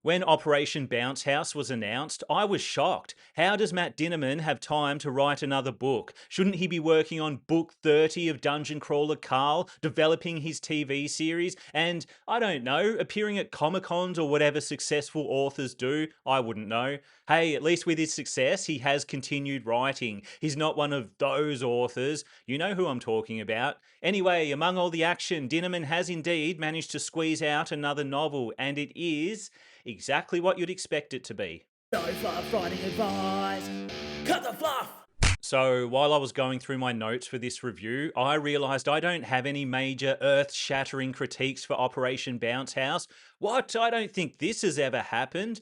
When Operation Bounce House was announced, I was shocked. How does Matt Dinniman have time to write another book? Shouldn't he be working on book 30 of Dungeon Crawler Carl, developing his TV series, and, I don't know, appearing at Comic Cons or whatever successful authors do? I wouldn't know. Hey, at least with his success, he has continued writing. He's not one of those authors. You know who I'm talking about. Anyway, among all the action, Dinniman has indeed managed to squeeze out another novel, and it is exactly what you'd expect it to be. No fluff writing advice. Cut the fluff! So, while I was going through my notes for this review, I realised I don't have any major earth shattering critiques for Operation Bounce House. What? I don't think this has ever happened.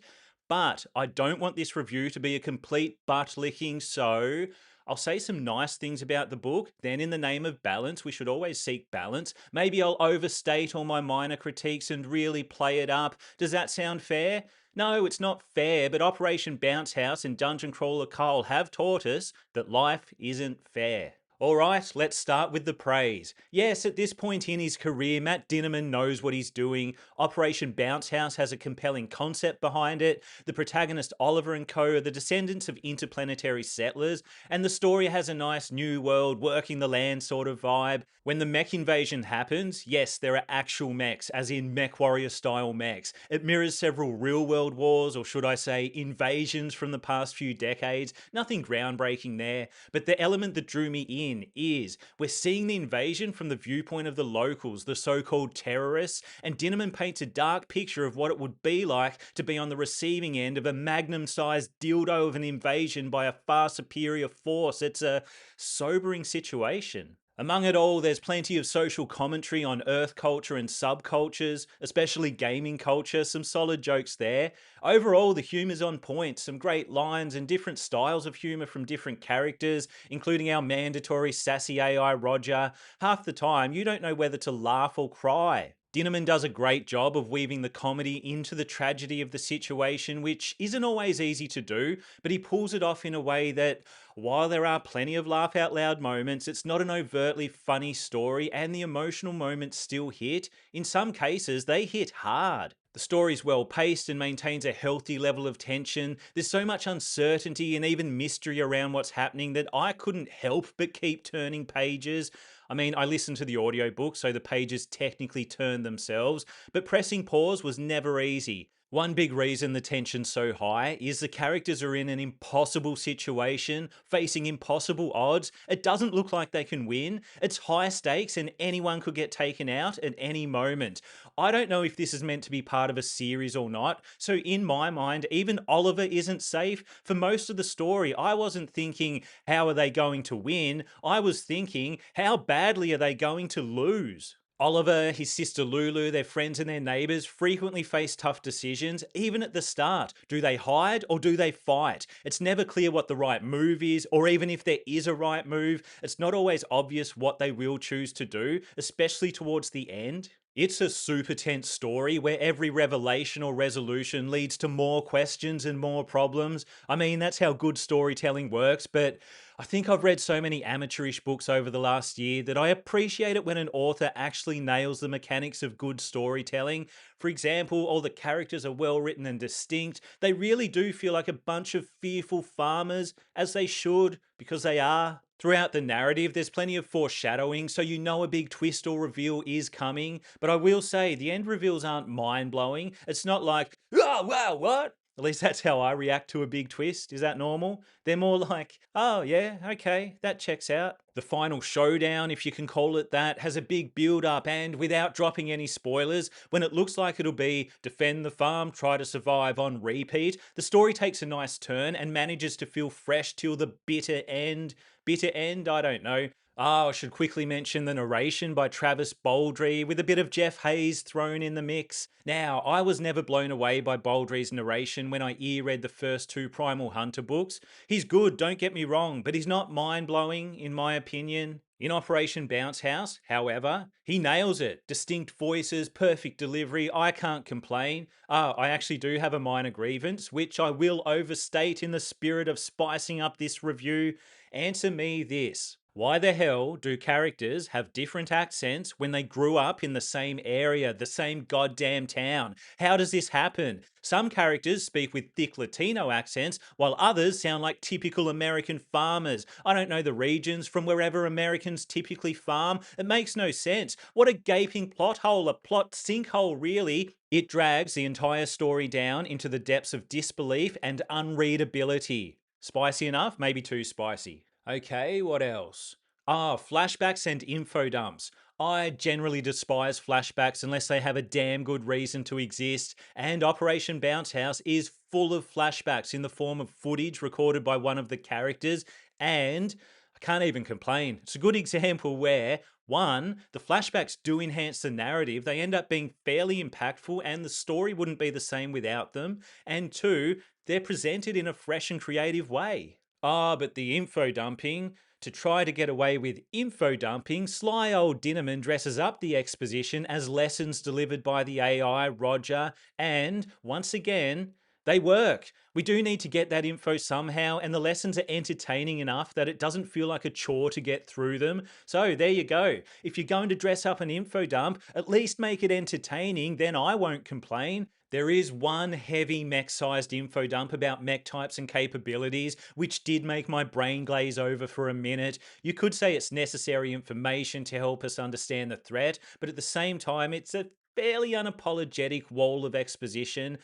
But I don't want this review to be a complete butt licking, so I'll say some nice things about the book. Then, in the name of balance, we should always seek balance. Maybe I'll overstate all my minor critiques and really play it up. Does that sound fair? No, it's not fair, but Operation Bounce House and Dungeon Crawler Carl have taught us that life isn't fair. Alright, let's start with the praise. Yes, at this point in his career, Matt Dinniman knows what he's doing. Operation Bounce House has a compelling concept behind it. The protagonist Oliver and co are the descendants of interplanetary settlers, and the story has a nice new world, working the land sort of vibe. When the mech invasion happens, yes, there are actual mechs, as in mech warrior style mechs. It mirrors several real world wars, or should I say invasions from the past few decades. Nothing groundbreaking there, but the element that drew me in is we're seeing the invasion from the viewpoint of the locals, the so-called terrorists, and Dinniman paints a dark picture of what it would be like to be on the receiving end of a magnum-sized dildo of an invasion by a far superior force. It's a sobering situation. Among it all, there's plenty of social commentary on Earth culture and subcultures, especially gaming culture, some solid jokes there. Overall, the humour's on point, some great lines and different styles of humour from different characters, including our mandatory sassy AI Roger. Half the time, you don't know whether to laugh or cry. Dinniman does a great job of weaving the comedy into the tragedy of the situation, which isn't always easy to do, but he pulls it off in a way that, while there are plenty of laugh out loud moments, it's not an overtly funny story, and the emotional moments still hit. In some cases, they hit hard. The story's well paced and maintains a healthy level of tension. There's so much uncertainty and even mystery around what's happening that I couldn't help but keep turning pages. I mean, I listened to the audiobook, so the pages technically turn themselves, but pressing pause was never easy. One big reason the tension's so high is the characters are in an impossible situation, facing impossible odds. It doesn't look like they can win. It's high stakes and anyone could get taken out at any moment. I don't know if this is meant to be part of a series or not, so in my mind, even Oliver isn't safe. For most of the story, I wasn't thinking, how are they going to win? I was thinking, how badly are they going to lose? Oliver, his sister Lulu, their friends and their neighbours frequently face tough decisions, even at the start. Do they hide or do they fight? It's never clear what the right move is, or even if there is a right move, it's not always obvious what they will choose to do, especially towards the end. It's a super tense story where every revelation or resolution leads to more questions and more problems. I mean, that's how good storytelling works, but I think I've read so many amateurish books over the last year that I appreciate it when an author actually nails the mechanics of good storytelling. For example, all the characters are well written and distinct. They really do feel like a bunch of fearful farmers, as they should, because they are. Throughout the narrative, there's plenty of foreshadowing, so you know a big twist or reveal is coming. But I will say, the end reveals aren't mind blowing. It's not like, oh, wow, what? At least that's how I react to a big twist. Is that normal? They're more like, oh, yeah, okay, that checks out. The final showdown, if you can call it that, has a big build up, and without dropping any spoilers, when it looks like it'll be defend the farm, try to survive on repeat, the story takes a nice turn and manages to feel fresh till the bitter end. Bitter end? I don't know. Oh, I should quickly mention the narration by Travis Baldry with a bit of Jeff Hayes thrown in the mix. Now, I was never blown away by Baldry's narration when I read the first two Primal Hunter books. He's good, don't get me wrong, but he's not mind-blowing, in my opinion. In Operation Bounce House, however, he nails it. Distinct voices, perfect delivery, I can't complain. I actually do have a minor grievance, which I will overstate in the spirit of spicing up this review. Answer me this. Why the hell do characters have different accents when they grew up in the same area, the same goddamn town? How does this happen? Some characters speak with thick Latino accents, while others sound like typical American farmers. I don't know the regions from wherever Americans typically farm. It makes no sense. What a gaping plot hole, a plot sinkhole, really. It drags the entire story down into the depths of disbelief and unreadability. Spicy enough? Maybe too spicy. Okay, what else? Flashbacks and info dumps. I generally despise flashbacks unless they have a damn good reason to exist, and Operation Bounce House is full of flashbacks in the form of footage recorded by one of the characters, and I can't even complain. It's a good example where, one, the flashbacks do enhance the narrative, they end up being fairly impactful, and the story wouldn't be the same without them, and two, they're presented in a fresh and creative way. But the info dumping. To try to get away with info dumping, sly old Dinniman dresses up the exposition as lessons delivered by the AI, Roger, and once again, they work. We do need to get that info somehow, and the lessons are entertaining enough that it doesn't feel like a chore to get through them. So there you go. If you're going to dress up an info dump, at least make it entertaining, then I won't complain. There is one heavy mech-sized info dump about mech types and capabilities, which did make my brain glaze over for a minute. You could say it's necessary information to help us understand the threat, but at the same time, it's a fairly unapologetic wall of exposition.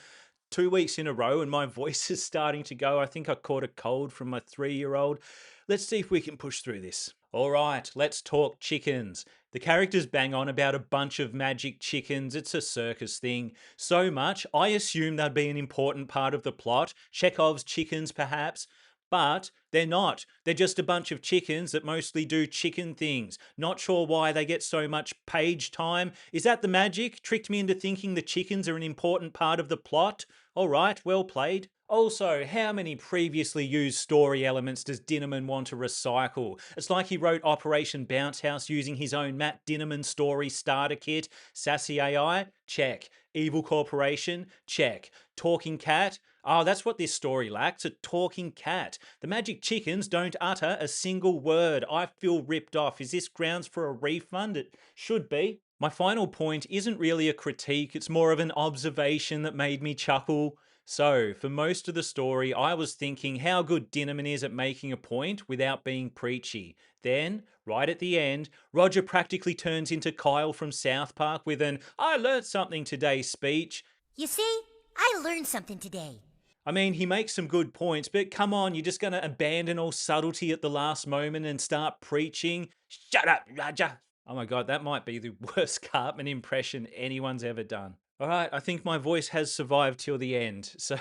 2 weeks in a row and my voice is starting to go. I think I caught a cold from my 3-year-old. Let's see if we can push through this. All right, let's talk chickens. The characters bang on about a bunch of magic chickens. It's a circus thing. So much, I assume they'd be an important part of the plot. Chekhov's chickens, perhaps. But they're not. They're just a bunch of chickens that mostly do chicken things. Not sure why they get so much page time. Is that the magic? Tricked me into thinking the chickens are an important part of the plot? All right, well played. Also, how many previously used story elements does Dinniman want to recycle? It's like he wrote Operation Bounce House using his own Matt Dinniman story starter kit. Sassy AI? Check. Evil Corporation? Check. Talking Cat? That's what this story lacks, a talking cat. The magic chickens don't utter a single word. I feel ripped off. Is this grounds for a refund? It should be. My final point isn't really a critique, it's more of an observation that made me chuckle. So, for most of the story, I was thinking how good Dinniman is at making a point without being preachy. Then, right at the end, Roger practically turns into Kyle from South Park with an "I learnt something today" speech. You see, I learned something today. I mean, he makes some good points, but come on, you're just going to abandon all subtlety at the last moment and start preaching? Shut up, Roger. Oh my God, that might be the worst Cartman impression anyone's ever done. All right, I think my voice has survived till the end. So,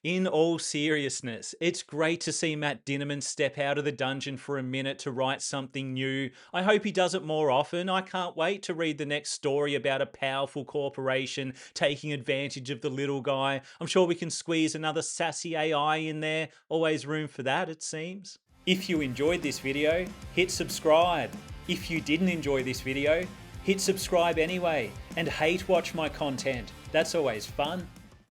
in all seriousness, it's great to see Matt Dinniman step out of the dungeon for a minute to write something new. I hope he does it more often. I can't wait to read the next story about a powerful corporation taking advantage of the little guy. I'm sure we can squeeze another sassy AI in there. Always room for that, it seems. If you enjoyed this video, hit subscribe. If you didn't enjoy this video, hit subscribe anyway and hate watch my content. That's always fun.